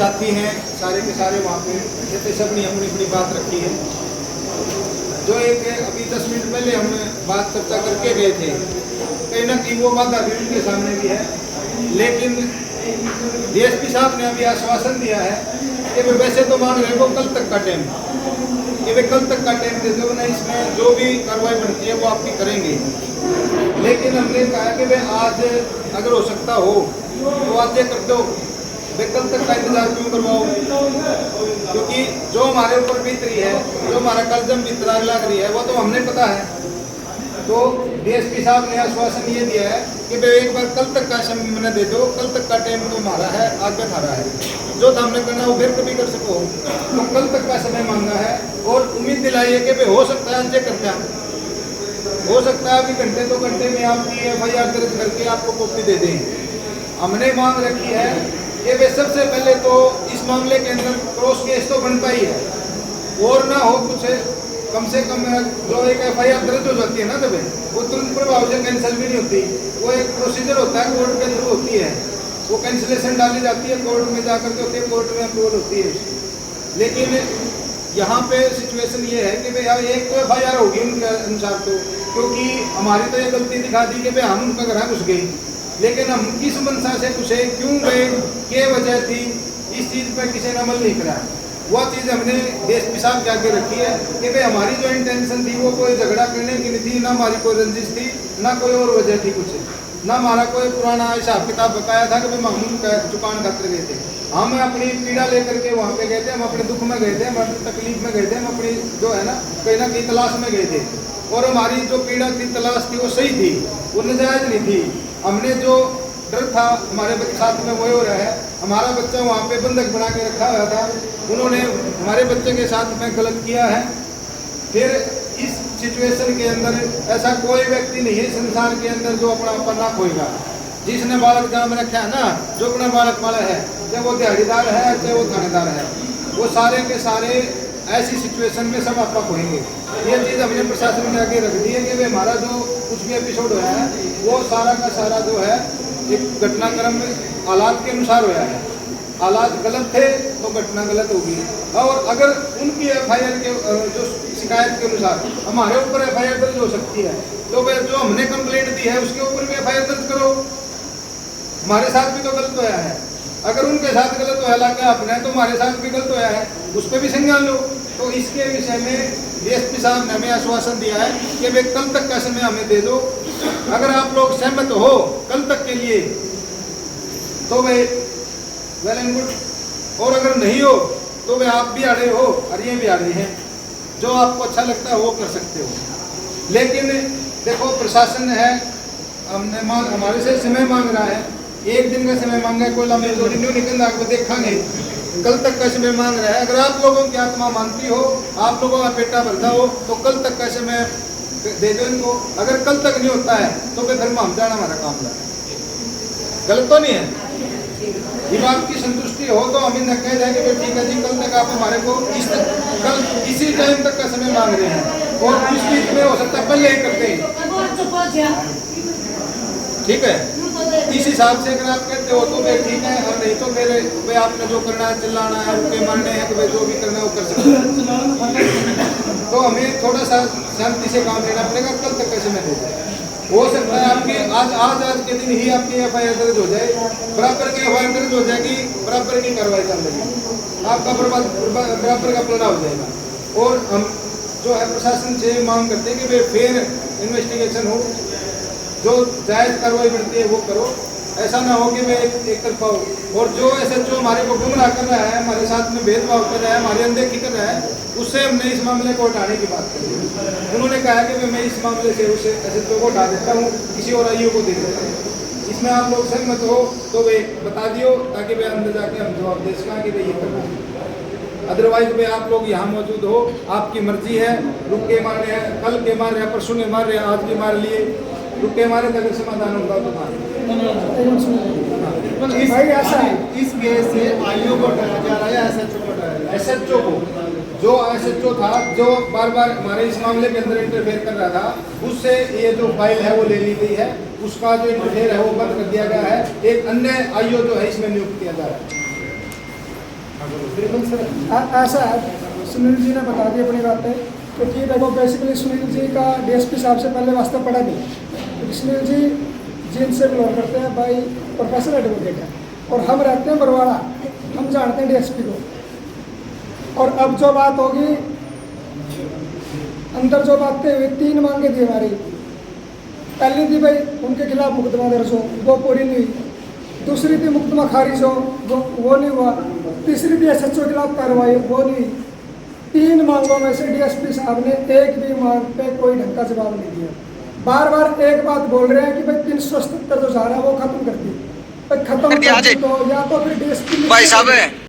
साथी हैं सारे के सारे वहाँ पे जैसे सबने अपनी अपनी बात रखी है। जो एक अभी 10 मिनट पहले हम बात चर्चा करके गए थे, कहीं ना कहीं वो बात अभी उनके सामने भी है, लेकिन डीएसपी साहब ने अभी आश्वासन दिया है कि वे वैसे तो मांग रहे हो कल तक का टाइम, कि वे कल तक का टाइम दे दो ना, इसमें जो भी कार्रवाई बनती है वो आपकी करेंगे। लेकिन हमने कहा कि वे आज अगर हो सकता हो तो आज ये कर दो, वे कल तक का इंतजार क्यों करवाओ? क्योंकि जो हमारे ऊपर बीत रही है, जो हमारा कलजम बीतरा लग रही है, वो तो हमने पता है। तो डीएसपी साहब ने आश्वासन ये दिया है कि वे एक बार कल तक का समय मैंने दे दो, कल तक का टाइम तो हमारा है, आगे थारा है, जो हमने करना वो फिर कभी कर सको, तो कल तक का समय मांगा है। और उम्मीद दिलाई है कि वे हो सकता है अच्छे करते हैं, हो सकता है अभी घंटे 2 घंटे में आपकी FIR दर्ज करके आपको कॉपी दे दें। हमने मांग रखी है कि वे सबसे पहले तो इस मामले के अंदर क्रॉस केस तो बनता ही है, और ना हो कुछ कम से कम जो एक FIR दर्ज हो जाती है ना, तब वो तुरंत प्रभाव से कैंसिल भी नहीं होती, वो एक प्रोसीजर होता है कोर्ट के थ्रू होती है, वो कैंसिलेशन डाली जाती है कोर्ट में जाकर के होती है, कोर्ट में अप्रूवल होती है। लेकिन यहाँ पे सिचुएशन ये है कि भाई एक तो FIR होगी उनके अनुसार, तो क्योंकि हमारी तो ये गलती दिखा दी कि भाई हम उनका घर घुस गए, लेकिन हम किस मंशा से घुसे, क्यों गए, क्या वजह थी, इस चीज़ पर किसी ने अमल नहीं करा। वो चीज़ हमने डीएसपी साहब के आगे रखी है कि भाई हमारी जो इंटेंशन थी वो कोई झगड़ा करने की नहीं थी, ना हमारी कोई रंजिश थी, ना कोई और वजह थी कुछ, ना हमारा कोई पुराना हिसाब किताब बताया था कि भाई हम चुकान खातिर गए थे। हम अपनी पीड़ा लेकर के वहाँ पे गए थे, हम अपने दुख में गए थे, हम अपनी तकलीफ में गए थे, हम अपनी जो है ना कहीं तलाश में गए थे, और हमारी जो पीड़ा थी, तलाश थी, वो सही थी, वो नाजायज नहीं थी। हमने जो डर था हमारे बच्चे साथ में वही हो रहा है। हमारा बच्चा वहाँ पे बंधक बना के रखा हुआ था, उन्होंने हमारे बच्चे के साथ में गलत किया है। फिर इस सिचुएशन के अंदर ऐसा कोई व्यक्ति नहीं है संसार के अंदर जो अपना पन्ना खोएगा। जिसने बालक जन्म रखा है ना, जो अपना बालक पाला है, चाहे वो दिहाड़ीदार है चाहे वो थानेदार है, वो सारे के सारे ऐसी सिचुएशन में सब आपका खोएंगे। ये चीज़ हमने प्रशासन के आगे रख दी है कि भाई हमारा जो कुछ भी एपिसोड होया है वो सारा का सारा जो है एक घटनाक्रम हालात के अनुसार होया है। हालात गलत थे तो घटना गलत होगी, और अगर उनकी FIR के जो शिकायत के अनुसार हमारे ऊपर FIR दर्ज हो सकती है, तो वे जो हमने कंप्लेंट दी है उसके ऊपर भी FIR दर्ज करो। हमारे साथ भी तो गलत होया है, अगर उनके साथ गलत होया लगा अपने, तो हमारे साथ भी गलत होया है, उस पर भी संज्ञान लो। तो इसके विषय में डीएसपी साहब ने हमें आश्वासन दिया है कि वे कल तक का समय हमें दे दो। अगर आप लोग सहमत हो कल तक के लिए तो वे वेल एंड गुड, और अगर नहीं हो तो वे आप भी आ रहे हो और ये भी आ रहे हैं, जो आपको अच्छा लगता है वो कर सकते हो। लेकिन देखो प्रशासन है, हमने हमारे से समय मांग रहा है, 1 दिन का समय मांगा है, कोई लंबी जोड़ी नहीं निकल आपको देखेंगे, कल तक का समय मांग रहा है। अगर आप लोगों की आत्मा मानती हो, आप लोगों का पेटा भरता हो, तो कल तक का समय दे दो इनको। अगर कल तक नहीं होता है तो फिर धर्म हम जाना हमारा काम है, गलत तो नहीं है। जब आपकी संतुष्टि हो तो हम इन्हें कह देंगे कि ठीक है जी, कल तक आप हमारे को कल इसी टाइम तक का समय मांग रहे हैं, और इस बीच में हो सकता है पहले ही करते हैं, ठीक है। इस हिसाब से अगर आप कहते हो तो फिर ठीक है, और नहीं तो फिर भाई आपने जो करना है, चिल्लाना है, रुके मारने हैं, तो भाई जो भी करना है वो कर सकते हैं। तो हमें थोड़ा सा शांति से काम लेना पड़ेगा, कल तक कैसे में दे जाए। हो सकता है आपकी आज के दिन ही आपकी FIR दर्ज हो जाए, बराबर की FIR दर्ज हो जाएगी, बराबर की कार्रवाई चल रही, आपका बराबर का पलड़ा हो जाएगा। और हम जो है प्रशासन से मांग करते हैं कि भाई फिर इन्वेस्टिगेशन हो, जो जायज़ कार्रवाई बढ़ती है वो करो, ऐसा ना हो कि मैं एक तरफा हो। और जो SHO हमारे को गुमराह कर रहा है, हमारे साथ में भेदभाव कर रहा है, हमारी अनदेखी कर रहा है, उससे हमने इस मामले को हटाने की बात करी। उन्होंने कहा कि मैं इस मामले से उसे SHO को हटा देता हूँ, किसी और IO को दे देता हूँ। इसमें आप लोग सहमत हो तो वे बता दियो, ताकि वे अंदर जाके हम जवाब दे सकें कि भाई ये करना है। अदरवाइज भाई आप लोग यहाँ मौजूद हो, आपकी मर्जी है, रुक के मार रहे हैं, कल के मार रहे हैं, परसों के मार रहे हैं, आज भी मार लिए, रुक के मारे अगर समाधान होगा तो भाई ऐसा है, इस केस से IO को हटाया जा रहा है, SHO को हटाया जा रहा है। SHO को, जो SHO था, जो बार बार हमारे इस मामले के अंदर इंटरफेयर कर रहा था, उससे ये जो फाइल है वो ले ली गई है, उसका जो इंटरफेयर है वो बंद कर दिया गया है। एक अन्य IO जो है इसमें नियुक्त किया जा रहा है। बिल्कुल सर। ऐसा है, सुनील जी ने बता दी अपनी बातें, क्योंकि देखो बेसिकली सुनील जी का डीएसपी साहब से पहले वास्ता पड़ा नहीं, क्योंकि सुनील जी जिनसे बिलोंग करते हैं भाई प्रोफेसर एडवोकेट है, और हम रहते हैं बरवाड़ा, हम जानते हैं डीएसपी को। और अब जो बात होगी, अंदर जो बातें हुई, 3 मांगे थी हमारी। पहली थी भाई उनके खिलाफ मुकदमा दर्ज हो, वो पूरी नहीं हुई। दूसरी थी मुकदमा खारिज हो, वो नहीं हुआ। तीसरी थी एसएचओ के खिलाफ कार्रवाई, वो नहीं हुई। 3 मांगों में से डीएसपी साहब ने एक भी मांग पे कोई ढंग का जवाब नहीं दिया। बार बार एक बात बोल रहे हैं कि भाई 377 जो जा रहा है वो खत्म कर दी। भाई खत्म कर दी तो या तो फिर डीएसपी भाई साहब